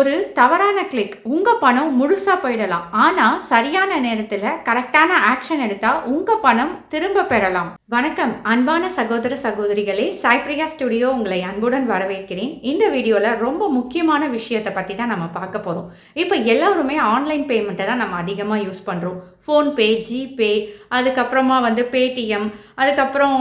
ஒரு தவறான கிளிக் உங்க பணம் முழுசா போயிடலாம். ஆனா சரியான நேரத்துல கரெக்டான ஆக்ஷன் எடுத்தா உங்க பணம் திரும்ப பெறலாம். வணக்கம் அன்பான சகோதர சகோதரிகளே, சாய்பிரியா ஸ்டுடியோ உங்களை அன்புடன் வரவேற்கிறேன். இந்த வீடியோல ரொம்ப முக்கியமான விஷயத்தை பத்தி தான் நம்ம பார்க்க போறோம். இப்போ எல்லாருமே ஆன்லைன் பேமெண்ட்டை தான் நம்ம அதிகமாக யூஸ் பண்றோம். ஃபோன்பே, ஜிபே, அதுக்கப்புறமா பேடிஎம், அதுக்கப்புறம்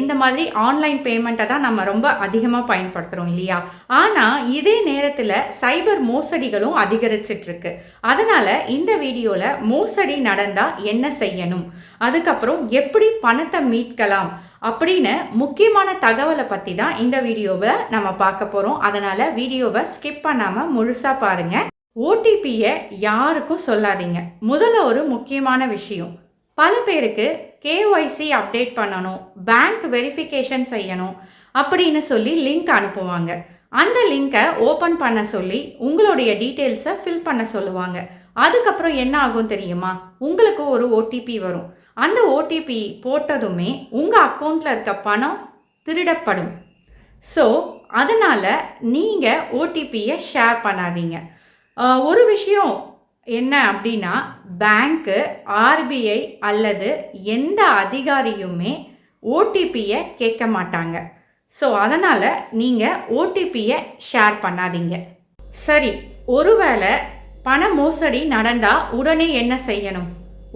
இந்த மாதிரி ஆன்லைன் பேமெண்ட்டை தான் நம்ம ரொம்ப அதிகமாக பயன்படுத்துகிறோம் இல்லையா? ஆனால் இதே நேரத்தில் சைபர் மோசடிகளும் அதிகரிச்சிட்டு இருக்கு. அதனால இந்த வீடியோவில் மோசடி நடந்தால் என்ன செய்யணும், அதுக்கப்புறம் எப்படி பணத்தை மீட்கலாம் அப்படின்னு முக்கியமான தகவலை பற்றி தான் இந்த வீடியோவை நம்ம பார்க்க போகிறோம். அதனால் வீடியோவை ஸ்கிப் பண்ணாமல் முழுசாக பாருங்கள். ஓடிபியை யாருக்கும் சொல்லாதீங்க. முதல்ல ஒரு முக்கியமான விஷயம், பல பேருக்கு கேஒய்சி அப்டேட் பண்ணணும், பேங்க் வெரிஃபிகேஷன் செய்யணும் அப்படின்னு சொல்லி லிங்க் அனுப்புவாங்க. அந்த லிங்கை ஓப்பன் பண்ண சொல்லி உங்களுடைய டீட்டெயில்ஸை ஃபில் பண்ண சொல்லுவாங்க. அதுக்கப்புறம் என்ன ஆகும் தெரியுமா? உங்களுக்கு ஒரு ஓடிபி வரும். அந்த ஓடிபி போட்டதுமே உங்கள் அக்கௌண்ட்டில் இருக்க பணம் திருடப்படும். ஸோ அதனால் நீங்கள் ஓடிபியை ஷேர் பண்ணாதீங்க. ஒரு விஷயம் என்ன அப்படின்னா, பேங்க்கு, ஆர்பிஐ அல்லது எந்த அதிகாரியுமே ஓடிபியை கேட்க மாட்டாங்க. ஸோ அதனால் நீங்கள் ஓடிபியை ஷேர் பண்ணாதீங்க. சரி, ஒருவேளை பண மோசடி நடந்தால் உடனே என்ன செய்யணும்?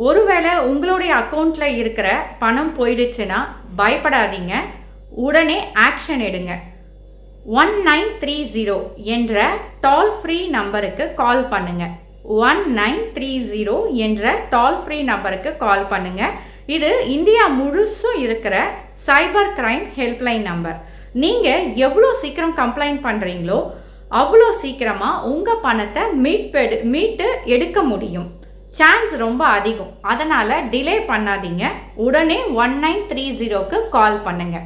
ஒருவேளை உங்களுடைய அக்கௌண்ட்டில் இருக்கிற பணம் போயிடுச்சுன்னா பயப்படாதீங்க, உடனே ஆக்ஷன் எடுங்க. 1930 என்ற டோல் ஃப்ரீ நம்பருக்கு கால் பண்ணுங்க. 1930 என்ற டோல் ஃப்ரீ நம்பருக்கு கால் பண்ணுங்க. இது இந்தியா முழுசும் இருக்கிற சைபர் கிரைம் ஹெல்ப்லைன் நம்பர். நீங்கள் எவ்வளோ சீக்கிரம் கம்ப்ளைண்ட் பண்ணுறீங்களோ அவ்வளோ சீக்கிரமாக உங்கள் பணத்தை மீட்டு எடுக்க முடியும். சான்ஸ் ரொம்ப அதிகம். அதனால் டிலே பண்ணாதீங்க, உடனே 1930க்கு கால் பண்ணுங்க.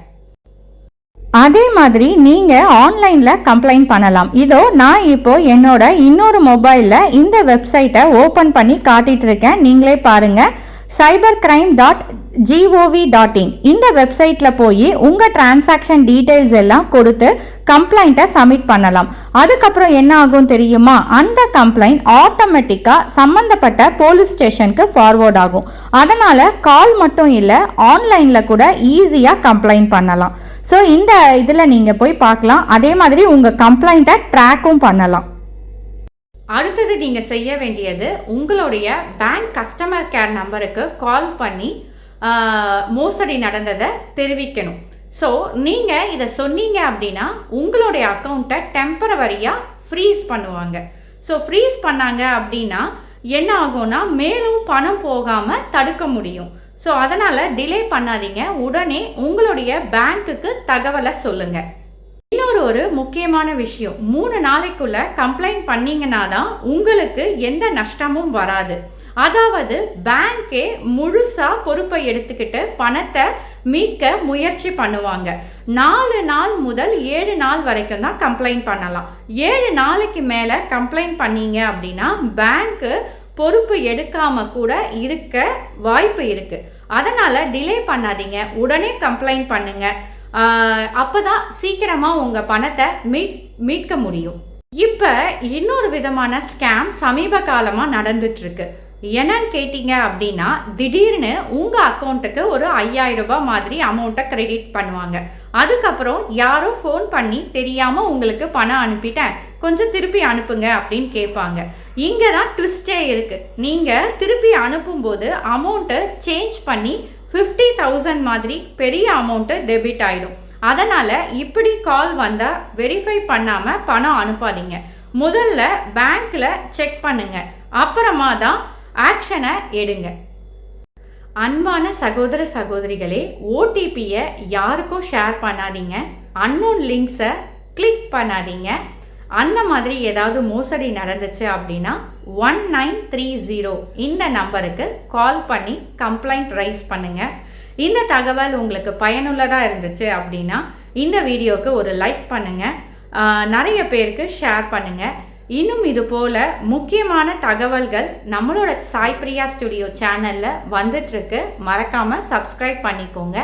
அதே மாதிரி நீங்கள் ஆன்லைனில் கம்ப்ளைண்ட் பண்ணலாம். இதோ நான் இப்போ என்னோட இன்னொரு மொபைலில் இந்த வெப்சைட்டை ஓப்பன் பண்ணி காட்டிட்டு இருக்கேன். நீங்களே பாருங்கள், cybercrime.gov.in. இந்த வெப்சைட்டில் போய் உங்கள் டிரான்சாக்ஷன் டீட்டெயில்ஸ் எல்லாம் கொடுத்து கம்ப்ளைண்ட்டை சப்மிட் பண்ணலாம். அதுக்கப்புறம் என்ன ஆகும் தெரியுமா? அந்த கம்ப்ளைண்ட் ஆட்டோமேட்டிக்காக சம்மந்தப்பட்ட போலீஸ் ஸ்டேஷனுக்கு ஃபார்வர்ட் ஆகும். அதனால் கால் மட்டும் இல்லை, ஆன்லைனில் கூட ஈஸியாக கம்ப்ளைண்ட் பண்ணலாம். ஸோ இந்த இதில் நீங்கள் போய் பார்க்கலாம். அதே மாதிரி உங்கள் கம்ப்ளைண்ட்டை ட்ராக்கும் பண்ணலாம். அடுத்தது நீங்கள் செய்ய வேண்டியது, உங்களுடைய பேங்க் கஸ்டமர் கேர் நம்பருக்கு கால் பண்ணி மோசடி நடந்ததை தெரிவிக்கணும். ஸோ நீங்கள் இதை சொன்னீங்க அப்படின்னா உங்களுடைய அக்கௌண்ட்டை டெம்பரவரியாக ஃப்ரீஸ் பண்ணுவாங்க. ஸோ ஃப்ரீஸ் பண்ணாங்க அப்படின்னா என்ன ஆகும்னா, மேலும் பணம் போகாமல் தடுக்க முடியும். ஸோ அதனால் டிலே பண்ணாதீங்க, உடனே உங்களுடைய பேங்க்குக்கு தகவலை சொல்லுங்கள். இன்னொரு முக்கியமான விஷயம், 3 நாளைக்குள்ள கம்ப்ளைண்ட் பண்ணீங்கன்னா தான் உங்களுக்கு எந்த நஷ்டமும் வராது. அதாவது பேங்கே முழுசா பொறுப்பை எடுத்துக்கிட்டு பணத்தை மீட்க முயற்சி பண்ணுவாங்க. 4 நாள் முதல் 7 நாள் வரைக்கும் தான் கம்ப்ளைண்ட் பண்ணலாம். 7 நாளைக்கு மேலே கம்ப்ளைண்ட் பண்ணீங்க அப்படின்னா பேங்க்கு பொறுப்பு எடுக்காம கூட இருக்க வாய்ப்பு இருக்கு. அதனால டிலே பண்ணாதீங்க, உடனே கம்ப்ளைண்ட் பண்ணுங்க. அப்போதான் சீக்கிரமாக உங்கள் பணத்தை மீட்க முடியும். இப்போ இன்னொரு விதமான ஸ்கேம் சமீப காலமாக நடந்துட்டுருக்கு. என்னன்னு கேட்டிங்க அப்படின்னா, திடீர்னு உங்கள் அக்கௌண்ட்டுக்கு ஒரு 5000 ரூபாய் மாதிரி அமௌண்ட்டை கிரெடிட் பண்ணுவாங்க. அதுக்கப்புறம் யாரோ ஃபோன் பண்ணி தெரியாமல் உங்களுக்கு பணம் அனுப்பிட்டேன், கொஞ்சம் திருப்பி அனுப்புங்க அப்படின்னு கேட்பாங்க. இங்கே தான் ட்விஸ்டே இருக்குது. நீங்கள் திருப்பி அனுப்பும்போது அமௌண்ட்டை சேஞ்ச் பண்ணி 50,000 மாதிரி பெரிய அமௌண்ட்டு டெபிட் ஆகிடும். அதனால் இப்படி கால் வந்தால் வெரிஃபை பண்ணாமல் பணம் அனுப்பாதீங்க. முதல்ல பேங்க்கில் செக் பண்ணுங்க, அப்புறமா தான் ஆக்ஷனை எடுங்க. அன்பான சகோதர சகோதரிகளே, ஓடிபியை யாருக்கும் ஷேர் பண்ணாதீங்க, அன்னோன் லிங்க்ஸை கிளிக் பண்ணாதீங்க. அந்த மாதிரி ஏதாவது மோசடி நடந்துச்சு அப்படின்னா 1930 இந்த நம்பருக்கு கால் பண்ணி கம்ப்ளைண்ட் ரைஸ் பண்ணுங்கள். இந்த தகவல் உங்களுக்கு பயனுள்ளதாக இருந்துச்சு அப்படின்னா இந்த வீடியோவுக்கு ஒரு லைக் பண்ணுங்கள், நிறைய பேருக்கு ஷேர் பண்ணுங்கள். இன்னும் இது போல் முக்கியமான தகவல்கள் நம்மளோட சாய்பிரியா ஸ்டுடியோ சேனலில் வந்துட்டுருக்கு. மறக்காமல் சப்ஸ்கிரைப் பண்ணிக்கோங்க.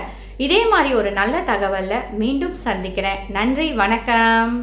இதே மாதிரி ஒரு நல்ல தகவலில் மீண்டும் சந்திக்கிறேன். நன்றி, வணக்கம்.